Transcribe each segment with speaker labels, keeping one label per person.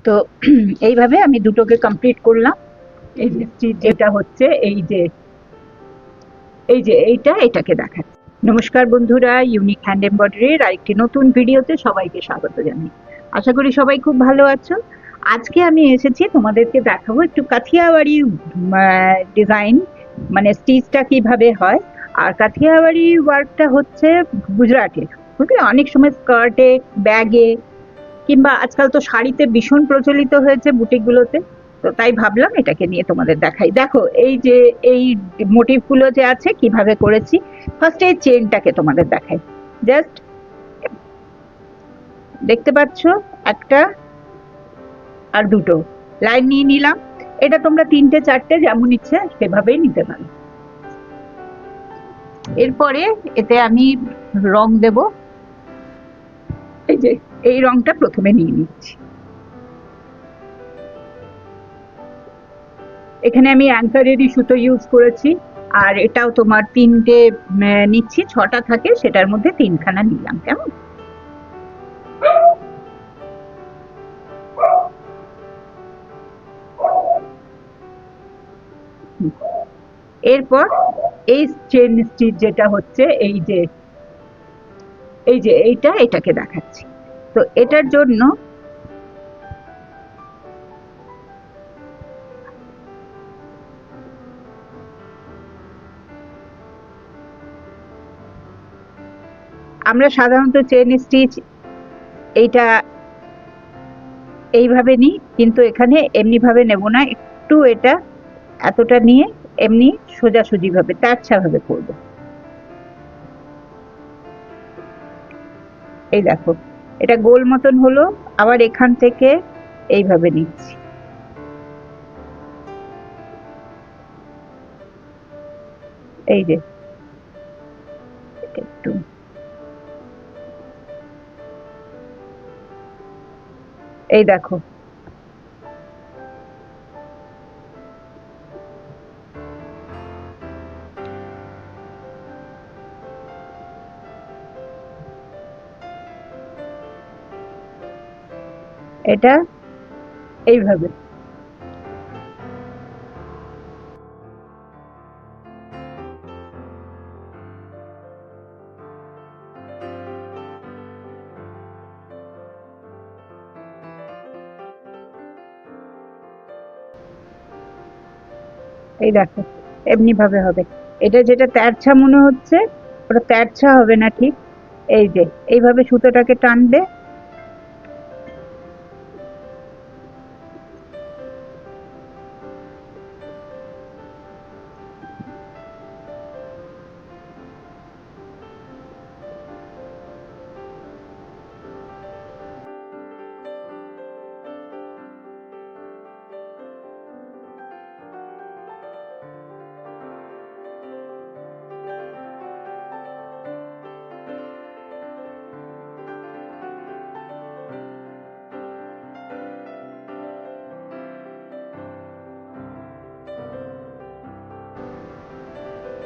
Speaker 1: তো এইভাবে আমি দুটোকে কমপ্লিট করলাম। এই যে স্টিচ যেটা হচ্ছে এই যে এটাকে দেখাচ্ছি। নমস্কার বন্ধুরা, ইউনিক হ্যান্ড এমব্রয়ডারির আরেকটি নতুন ভিডিওতে সবাইকে স্বাগত জানাই। আশা করি সবাই খুব ভালো আছো। আজকে আমি এসেছি তোমাদেরকে দেখাবো একটু কাথিয়াওয়াড়ি ডিজাইন, মানে স্টিচটা কিভাবে হয়। আর কাথিয়াওয়াড়ি ওয়ার্কটা হচ্ছে গুজরাটের, বুঝলে, অনেক সময় স্কার্টে, ব্যাগে, কিংবা আজকাল তো শাড়িতে ভীষণ প্রচলিত হয়েছে বুটিকগুলোতে। তো তাই ভাবলাম এটাকে নিয়ে তোমাদের দেখাই। দেখো এই যে এই মোটিভগুলো যে আছে কিভাবে করেছি। ফার্স্ট এই চেনটাকে তোমাদের দেখাই। জাস্ট দেখতে পাচ্ছ, একটা আর দুটো লাইন নিয়ে নিলাম। এটা তোমরা তিনটে চারটে যেমন ইচ্ছে সেভাবেই নিতে পারো। এরপরে এতে আমি রং দেব। এই যে এই রংটা প্রথমে নিয়ে নিচ্ছি। এখানে আমি অ্যাঙ্কারেরই সুতো ইউজ করেছি। আর এটাও তোমার তিনটে নিচ্ছি, ছটা থাকে সেটার মধ্যে তিনখানা নিলাম। কেমন? এরপর এই চেন স্টিচ যেটা হচ্ছে এই যে এটাকে দেখাচ্ছি। তো এটার জন্য আমরা সাধারণত চেন স্টিচ এইটা এইভাবে নিই, কিন্তু এখানে এমনি ভাবে নেব না, একটু এটা এতটা নিয়ে এমনি সোজাসুজি ভাবে তেরছা ভাবে করবো। এই দেখো এটা গোল মতন হলো। আবার এখান থেকে এইভাবে নিচ্ছি। এই যে একটু এই দেখো এটা এইভাবে। এই দেখো এমনি ভাবে হবে। এটা যেটা তেরছা মনে হচ্ছে ওটা তেরছা হবে না ঠিক। এই যে এইভাবে সুতোটাকে টানবে।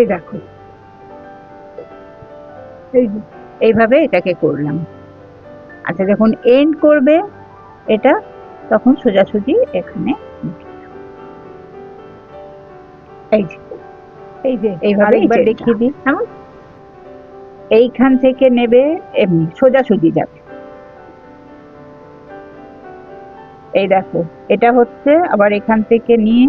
Speaker 1: এই দেখো এই যে এইভাবে এটাকে করলাম। আচ্ছা, যখন এন্ড করবে এটা, তখন সোজাসুজি এখানে এই যে এইভাবে একবার দেখিয়ে দিই। কেমন? এইখান থেকে নেবে, এমনি সোজাসুজি যাবে। এই দেখো এটা হচ্ছে, আবার এখান থেকে নিয়ে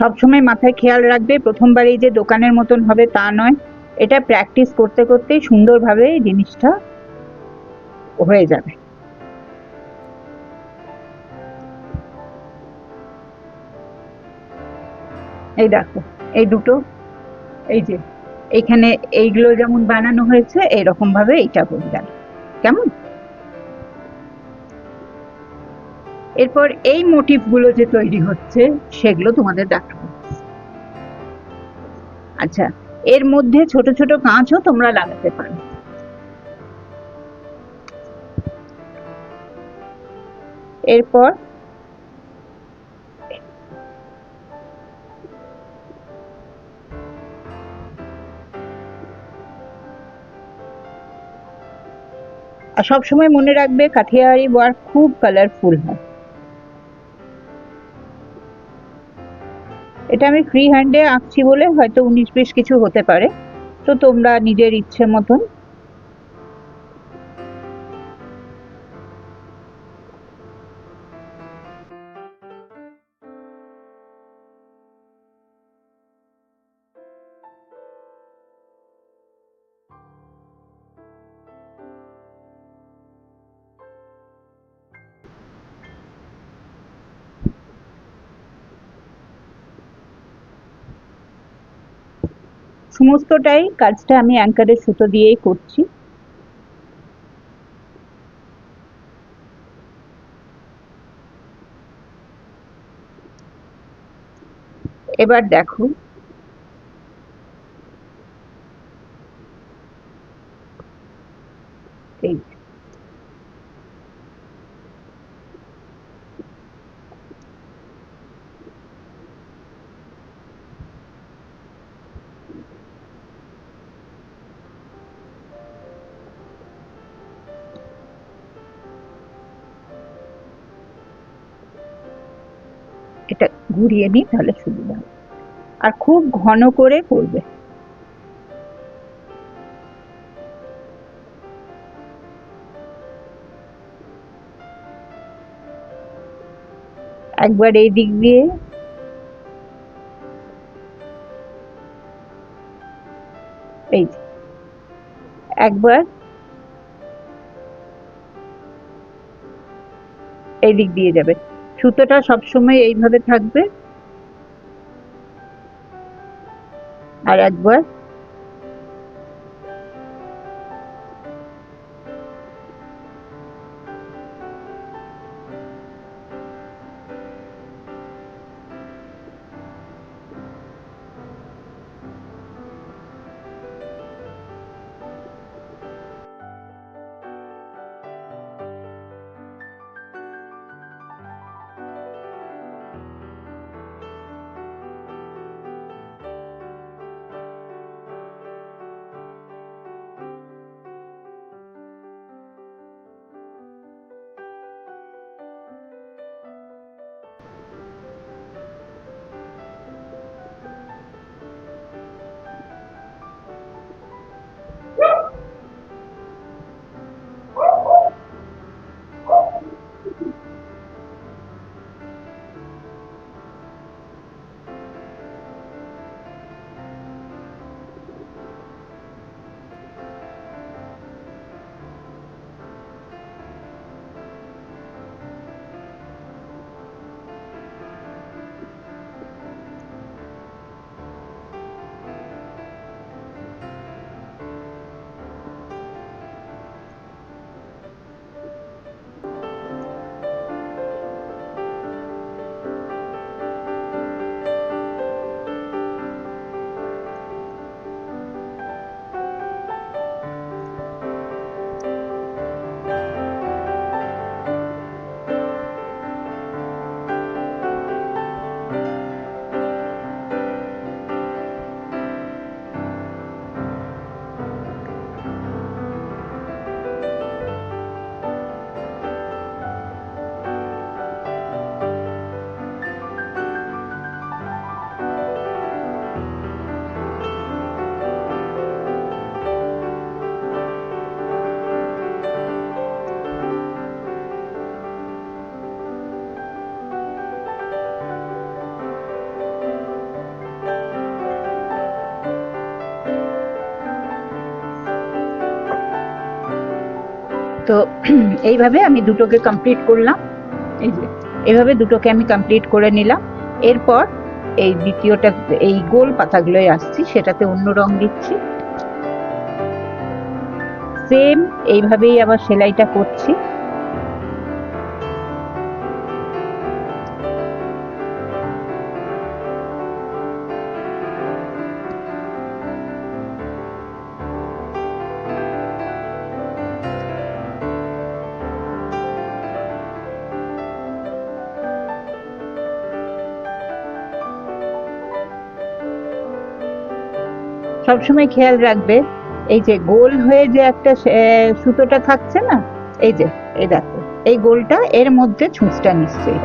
Speaker 1: সবসময় মাথায় খেয়াল রাখবে, প্রথমবারেই যে দোকানের মতন হবে তা নয়। এটা প্র্যাকটিস করতে করতেই সুন্দরভাবে এই জিনিসটা হয়ে যাবে। এই দেখো এই দুটো, এই যে এখানে এইগুলো যেমন বানানো হয়েছে এরকম ভাবে এইটা করবেন, কেমন? এরপর এই মোটিভ গুলো যে তৈরি হচ্ছে সেগুলো তোমাদের দেখাবো। আচ্ছা, এর মধ্যে ছোট ছোট কাঁচও তোমরা লাগাতে পারো। এরপর আর সবসময় মনে রাখবে কাঠিয়ারি ওয়ার্ক খুব কালারফুল হয়। এটা আমি ফ্রি হ্যান্ডে আঁকছি বলে হয়তো 19-20 কিছু হতে পারে, তো তোমরা নিজের ইচ্ছে মতন। সমস্তটাই কাজটা আমি অ্যাঙ্কারের সুতো দিয়েই করছি। এবার দেখো এই এটা ঘুরিয়ে নিই তাহলে সুবিধা হবে, আর খুব ঘন করে করবে। একবার এই দিক দিয়ে, এই একবার এই দিক দিয়ে যাবে, সুতোটা সবসময় এইভাবে থাকবে। আর একবার তো এইভাবে আমি দুটোকে কমপ্লিট করলাম। এই যে এভাবে দুটোকে আমি কমপ্লিট করে নিলাম। এরপর এই দ্বিতীয়টা এই গোল পাতাগুলোই আসছি, সেটাতে অন্য রং দিচ্ছি। সেম এইভাবেই আবার সেলাইটা করছি। সবসময় খেয়াল রাখবে এই যে গোল হয়ে যে একটা সুতোটা থাকছে না, এই যে এই দেখো এই গোলটা এর মধ্যে ছুঁচটা নিশ্চয়ই।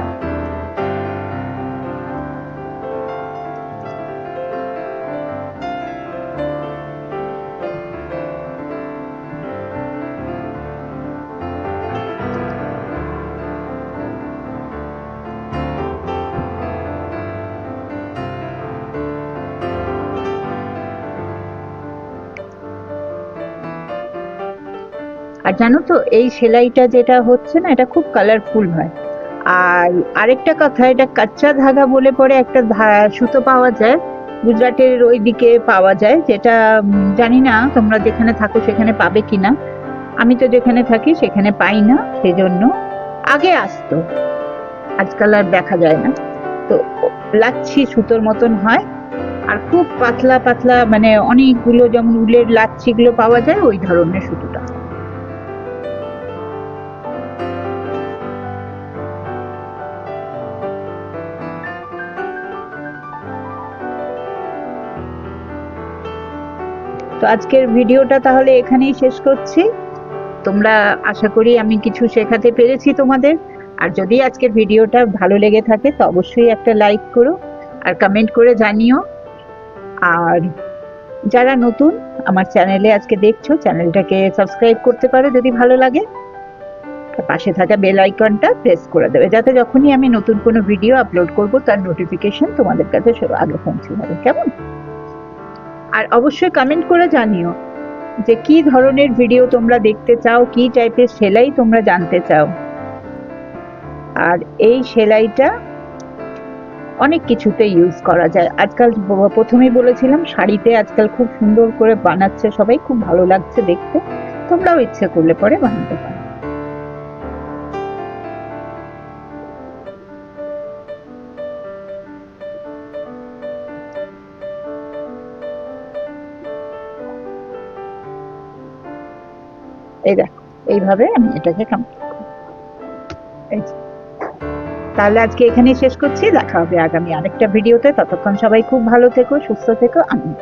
Speaker 1: আর জানো তো এই সেলাইটা যেটা হচ্ছে না, এটা খুব কালারফুল হয়। আর আরেকটা কথা, এটা কাচ্চা ধাগা বলে পরে একটা সুতো পাওয়া যায়, গুজরাটের ওইদিকে পাওয়া যায়, যেটা জানি না তোমরা যেখানে থাকো সেখানে পাবে কিনা। আমি তো যেখানে থাকি সেখানে পাই না, সেজন্য আগে আসতো, আজকাল আর দেখা যায় না। তো লাচ্ছি সুতোর মতন হয়, আর খুব পাতলা পাতলা, মানে অনেকগুলো যেমন উলের লাচ্ছি গুলো পাওয়া যায় ওই ধরনের সুতোটা। তো আজকের ভিডিওটা তাহলে এখানেই শেষ করছি। তোমরা, আশা করি আমি কিছু শেখাতে পেরেছি তোমাদের। আর যদি আজকের ভিডিওটা ভালো লেগে থাকে তো অবশ্যই একটা লাইক করো আর কমেন্ট করে জানিও। আর যারা নতুন আমার চ্যানেলে আজকে দেখছো, চ্যানেলটাকে সাবস্ক্রাইব করতে পারো যদি ভালো লাগে, আর পাশে থাকা বেল আইকনটা প্রেস করে দেবে, যাতে যখনই আমি নতুন কোনো ভিডিও আপলোড করব তার নোটিফিকেশন তোমাদের কাছে আগে পৌঁছে যাবে। কেমন? আর অবশ্যই কমেন্ট করে জানিও যে কি ধরনের ভিডিও তোমরা দেখতে চাও, কি টাইপের সেলাই তোমরা জানতে চাও। আর এই সেলাইটা অনেক কিছুতে ইউজ করা যায়। আজকাল প্রথমেই বলেছিলাম শাড়িতে আজকাল খুব সুন্দর করে বানাচ্ছে সবাই, খুব ভালো লাগছে দেখতে। তোমরাও ইচ্ছে করলে পরে বানাতে পারো। এই দেখো এইভাবে আমি এটাকে কমপ্লিট করব। এই যে। তাহলে আজকে এখানেই শেষ করছি, দেখা হবে আগামী আরেকটা ভিডিওতে। ততক্ষণ সবাই খুব ভালো থেকো, সুস্থ থেকো, আনন্দ।